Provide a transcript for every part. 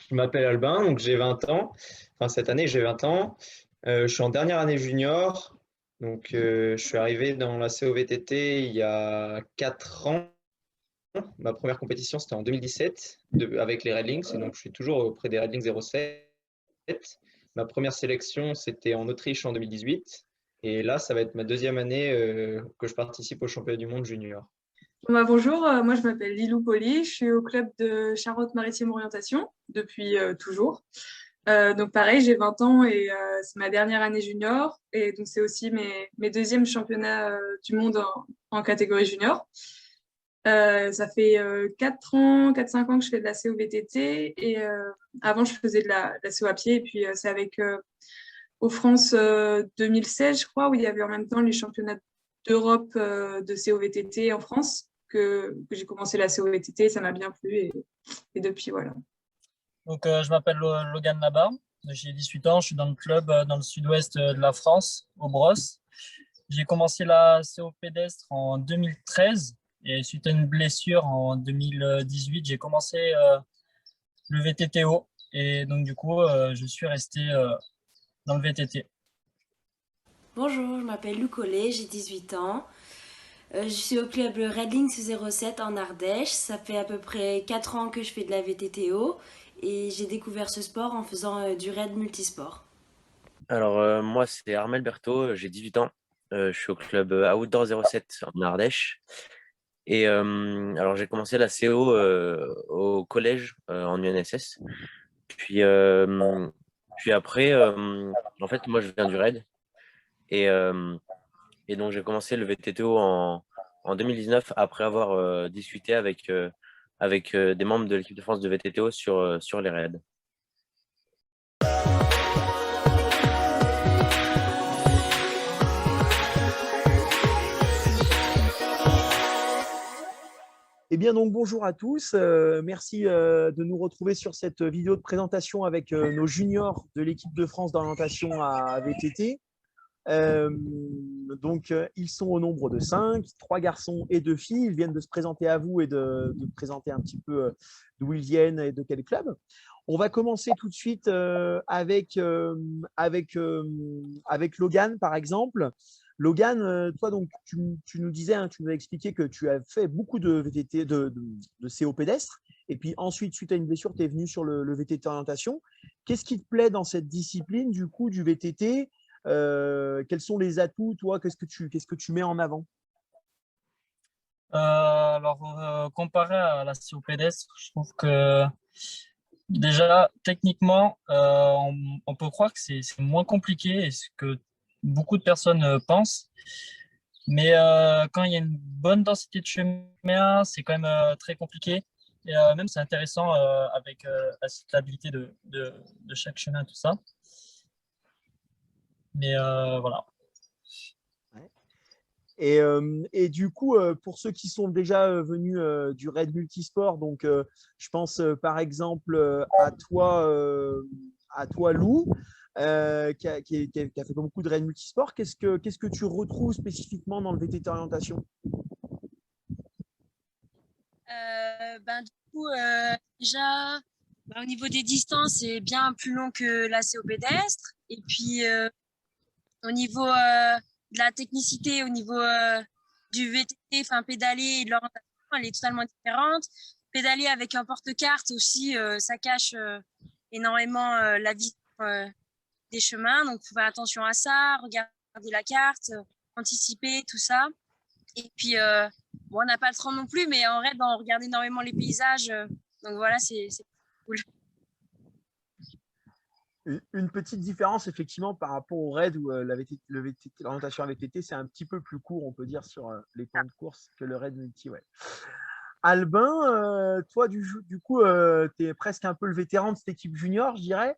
Je m'appelle Albin, donc j'ai 20 ans. Enfin, cette année, j'ai 20 ans. Je suis en dernière année junior. Donc, je suis arrivé dans la COVTT il y a 4 ans. Ma première compétition, c'était en 2017 avec les Red Links. Et donc, je suis toujours auprès des Red Links 07. Ma première sélection, c'était en Autriche en 2018. Et là, ça va être ma deuxième année que je participe au championnat du monde junior. Bonjour, moi je m'appelle Lilou Poli, je suis au club de Charente-Maritime Orientation depuis toujours. Donc pareil, j'ai 20 ans et c'est ma dernière année junior et donc c'est aussi mes deuxièmes championnats du monde en catégorie junior. Ça fait 4 ans, 4-5 ans que je fais de la COVTT et avant je faisais de la CO à pied et puis c'est avec aux France 2016 je crois où il y avait en même temps les championnats d'Europe de COVTT en France que j'ai commencé la COVTT, ça m'a bien plu et depuis voilà. Donc, je m'appelle Logan Labar, j'ai 18 ans, je suis dans le club dans le sud-ouest de la France, au Bros. J'ai commencé la CO pédestre en 2013 et suite à une blessure en 2018, j'ai commencé le VTTO et donc du coup, je suis resté dans le VTT. Bonjour, je m'appelle Lou Collet, j'ai 18 ans. Je suis au club Red Links 07 en Ardèche. Ça fait à peu près 4 ans que je fais de la VTTO et j'ai découvert ce sport en faisant du raid multisport. Alors, moi, c'est Armel Berthaud, j'ai 18 ans. Je suis au club Outdoor 07 en Ardèche. Et alors, j'ai commencé la CO au collège en UNSS. Puis, puis après, en fait, moi, je viens du RAID. Et, et donc, j'ai commencé le VTTO en 2019 après avoir discuté avec des membres de l'équipe de France de VTTO sur les raids. Eh bien, donc, bonjour à tous. Merci de nous retrouver sur cette vidéo de présentation avec nos juniors de l'équipe de France d'orientation à VTT. Ils sont au nombre de 5, 3 garçons et 2 filles. Ils viennent de se présenter à vous et de présenter un petit peu d'où ils viennent et de quel club. On va commencer tout de suite avec Logan, par exemple. Logan, toi, donc, tu nous disais, tu nous as expliqué que tu as fait beaucoup de VTT, de CO pédestre. Et puis ensuite, suite à une blessure, tu es venu sur le VTT orientation. Qu'est-ce qui te plaît dans cette discipline, du coup, du VTT? Quels sont les atouts, toi? Qu'est-ce que tu mets en avant? Comparé à la CO pédestre, je trouve que déjà, techniquement, on peut croire que c'est moins compliqué et ce que beaucoup de personnes pensent. Mais quand il y a une bonne densité de chemin, c'est quand même très compliqué. Et même, c'est intéressant avec la stabilité de chaque chemin, tout ça. Mais voilà. Et du coup, pour ceux qui sont déjà venus du raid multisport, donc je pense par exemple à toi Lou, qui a fait beaucoup de raid multisport. Qu'est-ce que tu retrouves spécifiquement dans le VTT orientation? Déjà, au niveau des distances, c'est bien plus long que la CO pédestre. Et puis, au niveau de la technicité, au niveau du VTT, enfin pédaler et de l'orientation, elle est totalement différente. Pédaler avec un porte-carte aussi, ça cache énormément la vision des chemins. Donc, il faut faire attention à ça, regarder la carte, anticiper, tout ça. Et puis, on n'a pas le temps non plus, mais en raid, on regarde énormément les paysages. Donc voilà, c'est cool. Une petite différence, effectivement, par rapport au raid où l'orientation à VTT, c'est un petit peu plus court, on peut dire, sur les temps de course que le raid multi. Ouais. Albin, toi, du coup, tu es presque un peu le vétéran de cette équipe junior, je dirais.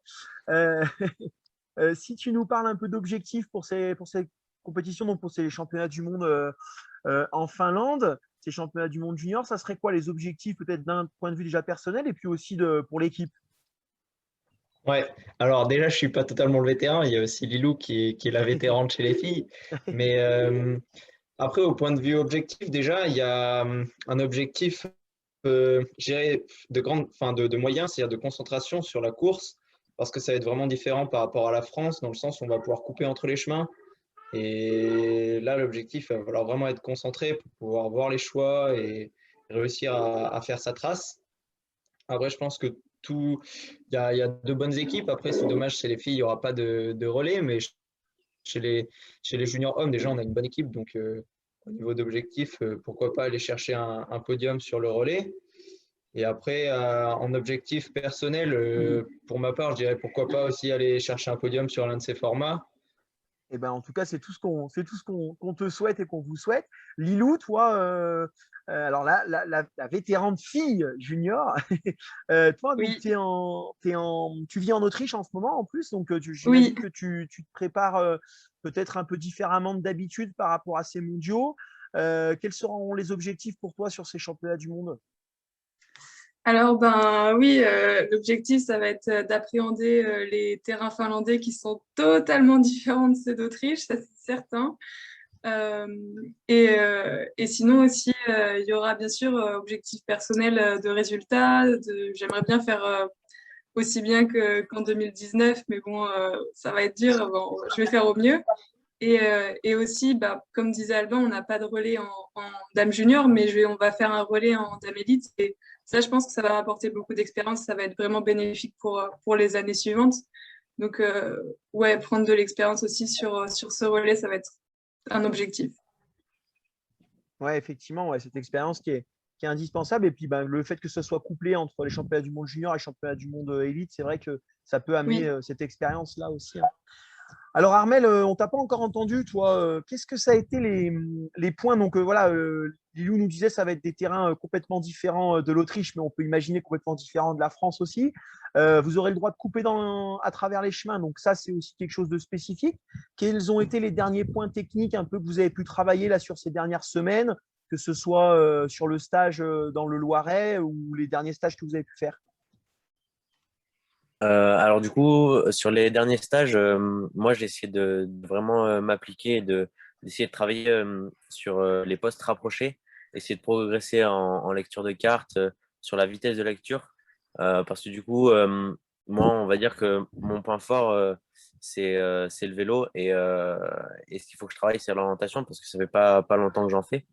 Si tu nous parles un peu d'objectifs pour ces compétitions, donc pour ces championnats du monde en Finlande, ces championnats du monde junior, ça serait quoi les objectifs, peut-être d'un point de vue déjà personnel et puis aussi pour l'équipe? Ouais, alors déjà, je suis pas totalement le vétéran. Il y a aussi Lilou qui est la vétérante chez les filles. Mais après, au point de vue objectif, déjà, il y a un objectif je dirais, de moyens, c'est-à-dire de concentration sur la course, parce que ça va être vraiment différent par rapport à la France, dans le sens où on va pouvoir couper entre les chemins. Et là, l'objectif, il va falloir vraiment être concentré pour pouvoir voir les choix et réussir à faire sa trace. Après, je pense que il y a de bonnes équipes. Après, c'est dommage, chez les filles, il n'y aura pas de relais, mais chez les juniors hommes, déjà, on a une bonne équipe. Donc, au niveau d'objectif, pourquoi pas aller chercher un podium sur le relais. Et après, en objectif personnel, pour ma part, je dirais pourquoi pas aussi aller chercher un podium sur l'un de ces formats. Eh ben, en tout cas, c'est tout ce qu'on te souhaite et qu'on vous souhaite. Lilou, toi, alors là, la vétérante fille junior, toi, donc, Oui, tu vis en Autriche en ce moment en plus, donc oui. j'imagine que tu te prépares peut-être un peu différemment que d'habitude par rapport à ces mondiaux. Quels seront les objectifs pour toi sur ces championnats du monde? Alors, ben oui, l'objectif, ça va être d'appréhender les terrains finlandais qui sont totalement différents de ceux d'Autriche, ça c'est certain. Euh, et sinon aussi, il y aura bien sûr objectif personnel de résultats. J'aimerais bien faire aussi bien qu'en 2019, mais bon, ça va être dur. Bon, je vais faire au mieux. Et aussi, bah, comme disait Albin, on n'a pas de relais en dame junior, mais on va faire un relais en dame élite. Et ça, je pense que ça va apporter beaucoup d'expérience. Ça va être vraiment bénéfique pour les années suivantes. Donc, ouais, prendre de l'expérience aussi sur ce relais, ça va être un objectif. Ouais, effectivement, ouais, cette expérience qui est indispensable. Et puis, ben, le fait que ce soit couplé entre les championnats du monde junior et les championnats du monde élite, c'est vrai que ça peut amener Oui. cette expérience-là aussi, hein. Alors, Armel, on t'a pas encore entendu, toi. Qu'est-ce que ça a été les points? Donc, voilà, Lilou nous disait ça va être des terrains complètement différents de l'Autriche, mais on peut imaginer complètement différents de la France aussi. Vous aurez le droit de couper à travers les chemins. Donc, ça, c'est aussi quelque chose de spécifique. Quels ont été les derniers points techniques un peu que vous avez pu travailler là sur ces dernières semaines, que ce soit sur le stage dans le Loiret ou les derniers stages que vous avez pu faire? Alors du coup, sur les derniers stages, moi j'ai essayé de vraiment m'appliquer et d'essayer de travailler sur les postes rapprochés, essayer de progresser en lecture de cartes, sur la vitesse de lecture, parce que du coup, moi on va dire que mon point fort c'est le vélo et ce qu'il faut que je travaille c'est l'orientation parce que ça fait pas longtemps que j'en fais.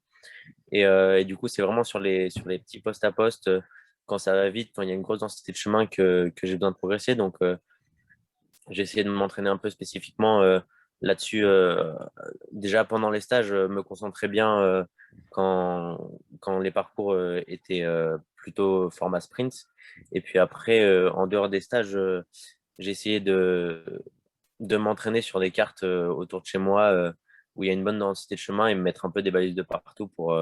Et du coup, c'est vraiment sur les petits postes à poste, quand ça va vite, quand il y a une grosse densité de chemin que j'ai besoin de progresser. Donc, j'ai essayé de m'entraîner un peu spécifiquement là-dessus. Déjà pendant les stages, me concentrer bien quand les parcours étaient plutôt format sprint. Et puis après, en dehors des stages, j'ai essayé de m'entraîner sur des cartes autour de chez moi où il y a une bonne densité de chemin et me mettre un peu des balises de partout pour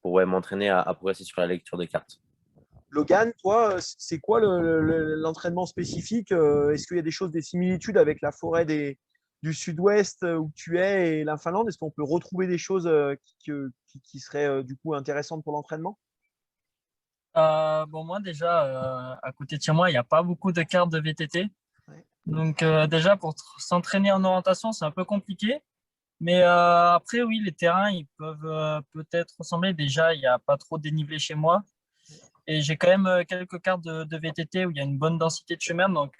ouais, m'entraîner à progresser sur la lecture de cartes. Logan, toi, c'est quoi l'entraînement spécifique? Est-ce qu'il y a des choses, des similitudes avec la forêt du sud-ouest où tu es et la Finlande? Est-ce qu'on peut retrouver des choses qui seraient du coup intéressantes pour l'entraînement? Bon, moi, déjà, à côté de chez moi, il n'y a pas beaucoup de cartes de VTT. Ouais. Donc, déjà, pour s'entraîner en orientation, c'est un peu compliqué. Mais après, oui, les terrains, ils peuvent peut-être ressembler. Déjà, il n'y a pas trop de dénivelé chez moi. Et j'ai quand même quelques cartes de VTT où il y a une bonne densité de chemin. Donc,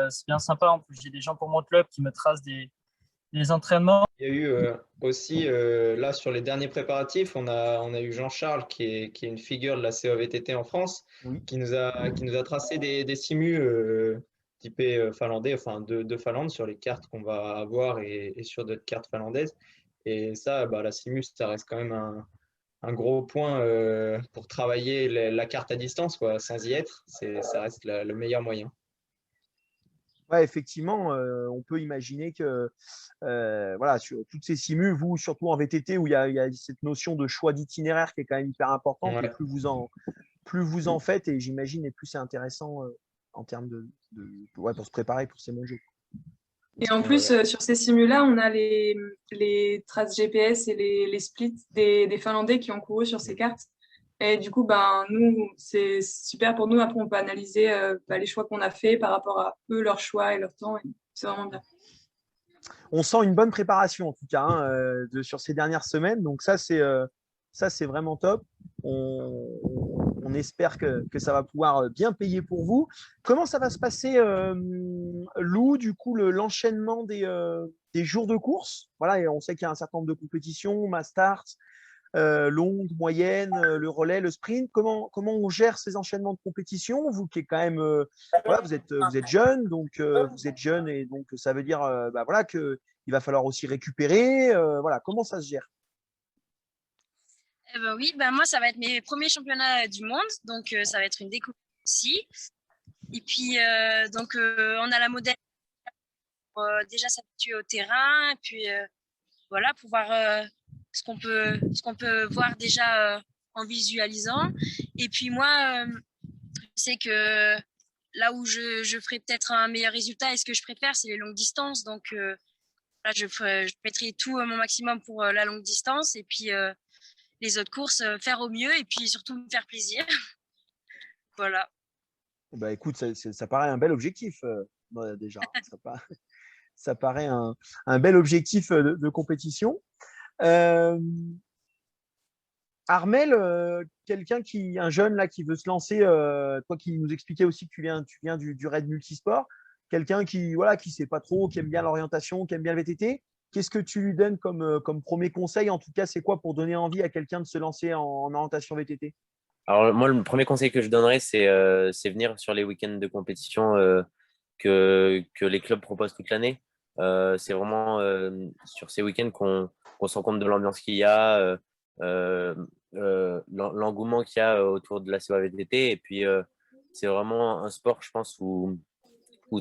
c'est bien sympa. En plus, j'ai des gens pour mon club qui me tracent des entraînements. Il y a eu aussi, là, sur les derniers préparatifs, on a eu Jean-Charles, qui est une figure de la CEVTT en France, Oui. qui nous a tracé des simus typés finlandais, enfin de Finlande, sur les cartes qu'on va avoir et sur d'autres cartes finlandaises. Et ça, bah, la simus, ça reste quand même un gros point pour travailler la carte à distance, quoi, sans y être. Ça reste le meilleur moyen. Ouais, effectivement, on peut imaginer que voilà, sur toutes ces simus, vous, surtout en VTT, où il y a cette notion de choix d'itinéraire qui est quand même hyper importante, et Ouais. plus vous en faites, et j'imagine, et plus c'est intéressant en termes ouais, pour se préparer pour ces mondiaux. Et en plus, Ouais. sur ces simus-là, on a les traces GPS et les splits des Finlandais qui ont couru sur ces cartes. Et du coup, ben, nous, c'est super pour nous. Après, on peut analyser bah, les choix qu'on a fait par rapport à eux, leurs choix et leur temps. Et c'est vraiment bien. On sent une bonne préparation en tout cas hein, sur ces dernières semaines. Donc ça c'est vraiment top. On on espère que ça va pouvoir bien payer pour vous. Comment ça va se passer, Lou, du coup, l'enchaînement des jours de course? Voilà, et on sait qu'il y a un certain nombre de compétitions, Mastart, longue, moyenne, le relais, le sprint. Comment on gère ces enchaînements de compétition? Vous qui est quand même, voilà, vous êtes jeune, donc vous êtes jeune et donc ça veut dire voilà, qu'il va falloir aussi récupérer. Voilà, comment ça se gère? Eh ben oui, ben moi, ça va être mes premiers championnats du monde, donc ça va être une découverte aussi. Et puis, on a la modèle pour déjà s'habituer au terrain, et puis voilà, pour voir ce qu'on peut voir déjà en visualisant. Et puis moi, je sais que là où je ferai peut-être un meilleur résultat et ce que je préfère, c'est les longues distances. Donc là, je mettrai tout mon maximum pour la longue distance. Et puis les autres courses, faire au mieux et puis surtout me faire plaisir. Voilà. Bah, écoute, ça paraît un bel objectif déjà. Ça paraît un bel objectif de compétition. Armel, un jeune là qui veut se lancer, toi qui nous expliquais aussi que tu viens du Raid Multisport, quelqu'un qui voilà qui sait pas trop, qui aime bien l'orientation, qui aime bien le VTT. Qu'est-ce que tu lui donnes comme premier conseil? En tout cas, c'est quoi pour donner envie à quelqu'un de se lancer en orientation VTT? Alors, moi, le premier conseil que je donnerais, c'est venir sur les week-ends de compétition que les clubs proposent toute l'année. C'est vraiment sur ces week-ends qu'on se rend compte de l'ambiance qu'il y a, l'engouement qu'il y a autour de la CEA VTT. Et puis, c'est vraiment un sport, je pense, où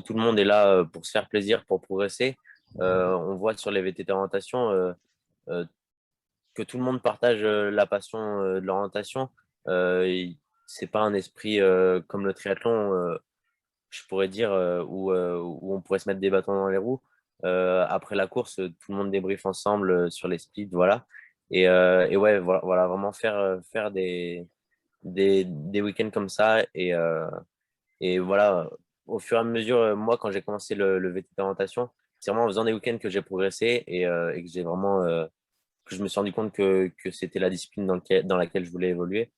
tout le monde est là pour se faire plaisir, pour progresser. On voit sur les VTT orientation euh, que tout le monde partage la passion de l'orientation. C'est pas un esprit comme le triathlon, je pourrais dire, où on pourrait se mettre des bâtons dans les roues. Après la course, tout le monde débriefe ensemble sur les splits, voilà. Et ouais, voilà, vraiment faire des week-ends comme ça. Et voilà, au fur et à mesure, moi, quand j'ai commencé le VTT orientation, c'est vraiment en faisant des week-ends que j'ai progressé et que j'ai vraiment que je me suis rendu compte que c'était la discipline dans laquelle je voulais évoluer.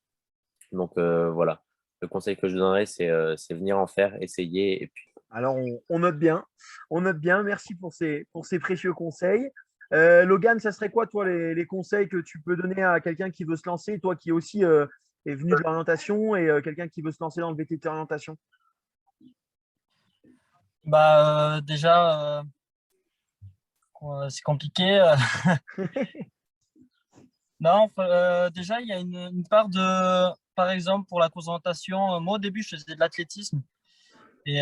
Donc voilà, le conseil que je donnerais, c'est venir en faire, essayer. Et puis... Alors, on note bien. On note bien. Merci pour ces précieux conseils. Logan, ça serait quoi, toi, les conseils que tu peux donner à quelqu'un qui veut se lancer, toi qui aussi est venu de l'orientation et quelqu'un qui veut se lancer dans le VTT orientation? Bah, déjà, c'est compliqué. Non, déjà, il y a une part de, par exemple, pour la course d'orientation, moi au début, je faisais de l'athlétisme et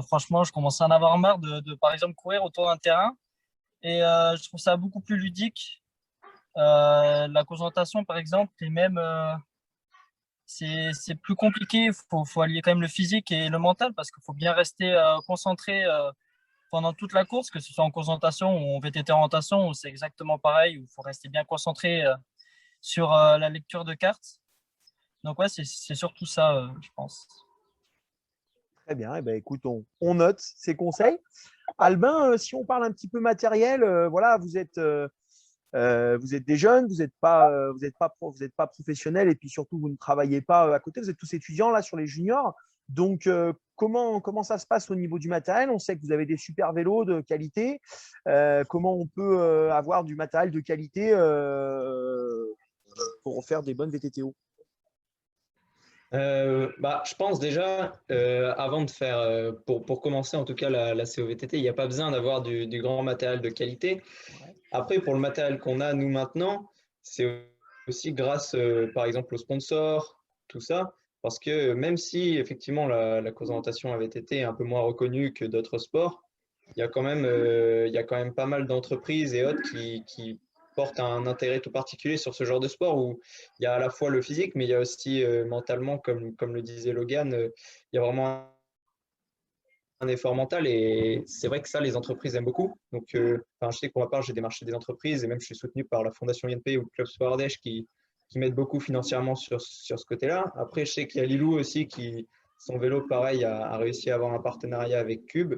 franchement, je commençais à en avoir marre par exemple, courir autour d'un terrain et je trouve ça beaucoup plus ludique. La course d'orientation, par exemple, et même, c'est plus compliqué. Faut allier quand même le physique et le mental parce qu'il faut bien rester concentré pendant toute la course, que ce soit en course d'orientation ou en VTT orientation, où c'est exactement pareil, où il faut rester bien concentré sur la lecture de cartes. Donc ouais, c'est surtout ça, je pense. Très bien. Eh ben, écoute, on note ces conseils. Albin, si on parle un petit peu matériel, voilà, vous êtes des jeunes, vous êtes pas professionnels et puis surtout, vous ne travaillez pas à côté. Vous êtes tous étudiants là sur les juniors. Donc, comment ça se passe au niveau du matériel? On sait que vous avez des super vélos de qualité. Comment on peut avoir du matériel de qualité pour faire des bonnes VTTO? Je pense déjà, avant de faire, pour commencer en tout cas la COVTT, il n'y a pas besoin d'avoir du grand matériel de qualité. Après, pour le matériel qu'on a nous maintenant, c'est aussi grâce par exemple aux sponsors, tout ça, parce que même si effectivement la course d'orientation à VTT est un peu moins reconnue que d'autres sports, il y a quand même pas mal d'entreprises et autres qui portent un intérêt tout particulier sur ce genre de sport où il y a à la fois le physique, mais il y a aussi mentalement, comme le disait Logan, il y a vraiment un effort mental et c'est vrai que ça, les entreprises aiment beaucoup. Donc, je sais que pour ma part, j'ai démarché des entreprises et même je suis soutenu par la Fondation INP ou le Club Sport Ardèche qui m'aident beaucoup financièrement sur ce côté-là. Après, je sais qu'il y a Lilou aussi qui, son vélo, pareil, a réussi à avoir un partenariat avec Cube.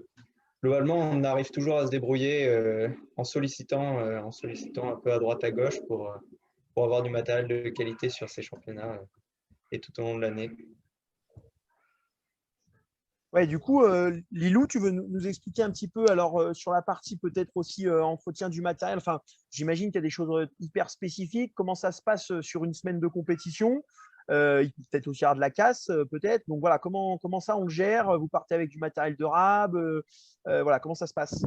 Globalement, on arrive toujours à se débrouiller en sollicitant un peu à droite à gauche pour avoir du matériel de qualité sur ces championnats. et tout au long de l'année. Ouais, du coup, Lilou, tu veux nous expliquer un petit peu alors sur la partie peut-être aussi entretien du matériel. Enfin, j'imagine qu'il y a des choses hyper spécifiques. Comment ça se passe sur une semaine de compétition? Il peut peut-être aussi y avoir de la casse, peut-être. Donc voilà, comment ça on le gère? Vous partez avec du matériel de rab? Voilà, comment ça se passe?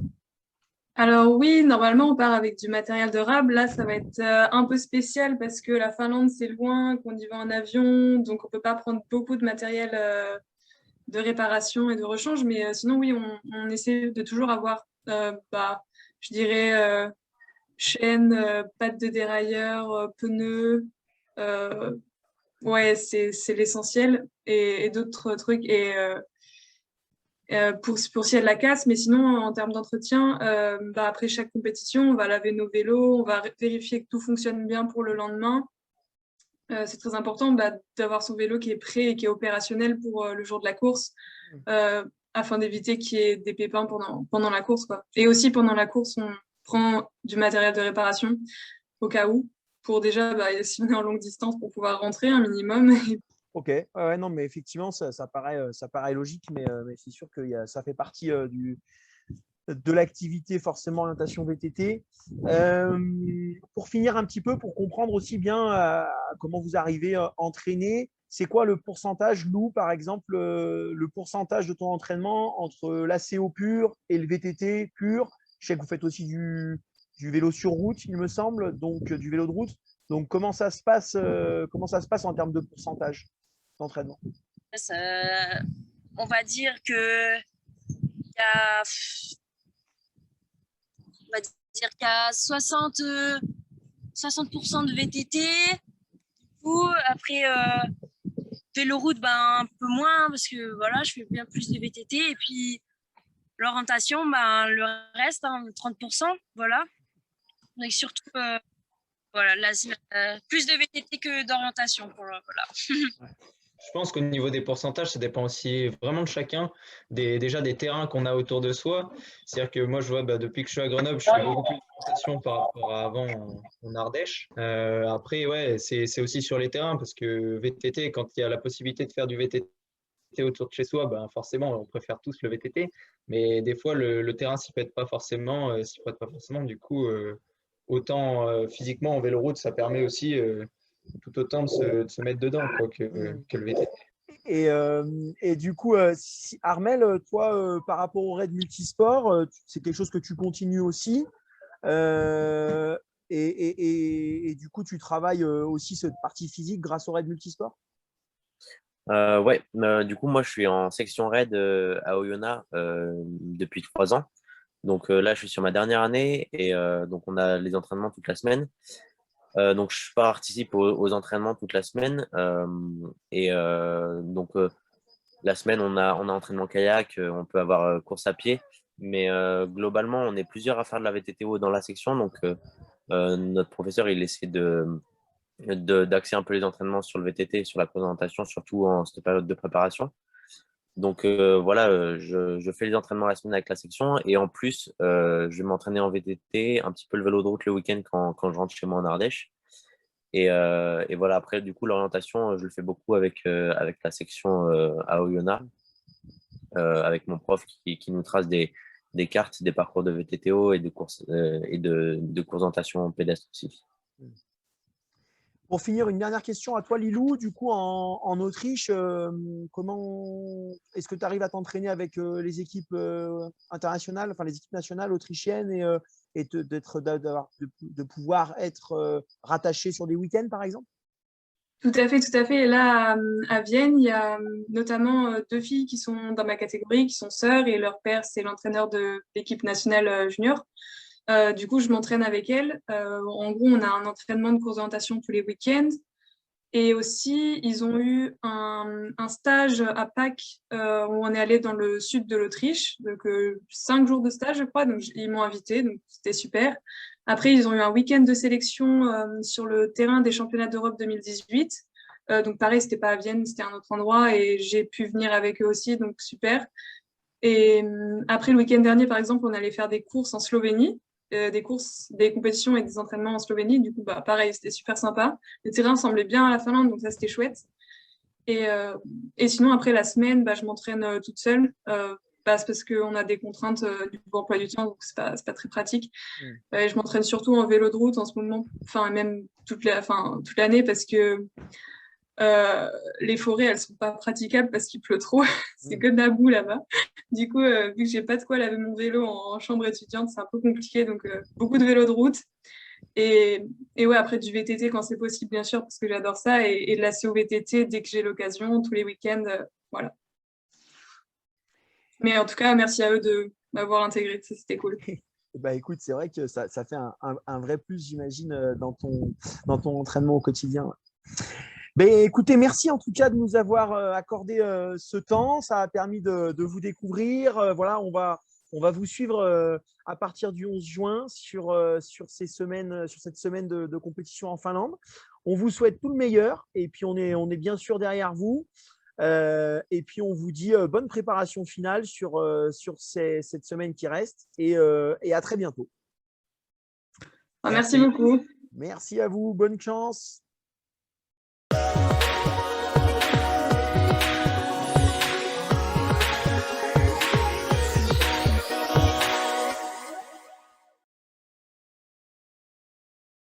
Alors oui, normalement, on part avec du matériel de rab. Là, ça va être un peu spécial parce que la Finlande, c'est loin, qu'on y va en avion, donc on peut pas prendre beaucoup de matériel de réparation et de rechange. Mais sinon, oui, on essaie de toujours avoir, je dirais, chaîne, pattes de dérailleur, pneus. Ouais, c'est l'essentiel et d'autres trucs. Et pour s'il y a de la casse, mais sinon, en termes d'entretien, après chaque compétition, on va laver nos vélos, on va vérifier que tout fonctionne bien pour le lendemain. C'est très important d'avoir son vélo qui est prêt et qui est opérationnel pour le jour de la course, afin d'éviter qu'il y ait des pépins pendant la course, quoi. Et aussi, pendant la course, on prend du matériel de réparation au cas où, pour déjà, si on est en longue distance, pour pouvoir rentrer un minimum. Ok, ouais, non, mais effectivement, ça paraît logique, mais c'est sûr que ça fait partie de l'activité forcément orientation VTT. Pour finir un petit peu, pour comprendre aussi bien comment vous arrivez à entraîner, c'est quoi le pourcentage, Lou, par exemple, le pourcentage de ton entraînement entre la CO pure et le VTT pur? Je sais que vous faites aussi du vélo sur route, il me semble, donc du vélo de route. Donc comment ça se passe en termes de pourcentage d'entraînement? On va dire que il y a, on va dire qu'il y a 60% de VTT. Ou après, véloroute, un peu moins parce que voilà, je fais bien plus de VTT. Et puis, l'orientation, le reste, 30%. Voilà. Donc, surtout, voilà, plus de VTT que d'orientation. Voilà. Je pense qu'au niveau des pourcentages, ça dépend aussi vraiment de chacun, déjà des terrains qu'on a autour de soi. C'est-à-dire que moi, je vois, depuis que je suis à Grenoble, je fais beaucoup plus d'orientation par rapport à avant en Ardèche. Après, ouais, c'est aussi sur les terrains, parce que VTT, quand il y a la possibilité de faire du VTT autour de chez soi, forcément, on préfère tous le VTT. Mais des fois, le terrain s'y prête pas forcément. Du coup, autant physiquement en véloroute, ça permet aussi tout autant de se mettre dedans quoi, que le VTT. Et du coup, Armel, toi, par rapport au raid multisport, c'est quelque chose que tu continues aussi. Et du coup, tu travailles aussi cette partie physique grâce au raid multisport? Ouais, du coup, moi, je suis en section raid à Oyonnax depuis 3 ans. Donc là, je suis sur ma dernière année et donc on a les entraînements toute la semaine. Donc je participe aux entraînements toute la semaine. Donc la semaine, on a entraînement kayak, on peut avoir course à pied. Mais globalement, on est plusieurs à faire de la VTTO dans la section. Donc notre professeur, il essaie d'axer un peu les entraînements sur le VTT, sur la présentation, surtout en cette période de préparation. Donc voilà, je fais les entraînements la semaine avec la section et en plus, je vais m'entraîner en VTT, un petit peu le vélo de route le week-end quand je rentre chez moi en Ardèche. Et voilà, après, du coup, l'orientation, je le fais beaucoup avec la section à Oyonnax, avec mon prof qui nous trace des cartes, des parcours de VTTO et de courses et de courses d'orientation pédestre aussi. Pour finir, une dernière question à toi, Lilou. Du coup, en Autriche, comment est-ce que tu arrives à t'entraîner avec les équipes internationales, enfin les équipes nationales autrichiennes et de pouvoir être rattaché sur des week-ends, par exemple? Tout à fait, tout à fait. Et là, à Vienne, il y a notamment 2 filles qui sont dans ma catégorie, qui sont sœurs, et leur père, c'est l'entraîneur de l'équipe nationale junior. Du coup, je m'entraîne avec elles. En gros, on a un entraînement de course d'orientation tous les week-ends. Et aussi, ils ont eu un stage à Pâques où on est allé dans le sud de l'Autriche. Donc, 5 jours de stage, je crois. Donc, ils m'ont invité. Donc, c'était super. Après, ils ont eu un week-end de sélection sur le terrain des championnats d'Europe 2018. Donc, pareil, c'était pas à Vienne, c'était un autre endroit. Et j'ai pu venir avec eux aussi. Donc, super. Et après, le week-end dernier, par exemple, on allait faire des courses en Slovénie. Des compétitions et des entraînements en Slovénie. Du coup, pareil, c'était super sympa. Le terrain semblait bien à la Finlande, donc ça, c'était chouette. Et sinon, après la semaine, je m'entraîne toute seule. C'est parce qu'on a des contraintes du emploi du temps, donc c'est pas très pratique. Je m'entraîne surtout en vélo de route en ce moment, même toute l'année, parce que les forêts, elles sont pas praticables parce qu'il pleut trop. C'est que de la boue là-bas. Du coup, vu que j'ai pas de quoi laver mon vélo en chambre étudiante, c'est un peu compliqué. Donc, beaucoup de vélo de route. Et ouais, après du VTT quand c'est possible, bien sûr, parce que j'adore ça. Et de la CO-VTT dès que j'ai l'occasion, tous les week-ends. Voilà. Mais en tout cas, merci à eux de m'avoir intégré. C'était cool. Écoute, c'est vrai que ça fait un vrai plus, j'imagine, dans ton entraînement au quotidien. Écoutez, merci en tout cas de nous avoir accordé ce temps. Ça a permis de vous découvrir. Voilà, on va vous suivre à partir du 11 juin sur cette semaine de compétition en Finlande. On vous souhaite tout le meilleur et puis on est bien sûr derrière vous. Et puis on vous dit bonne préparation finale sur cette semaine qui reste et à très bientôt. Merci beaucoup. Merci à vous, bonne chance.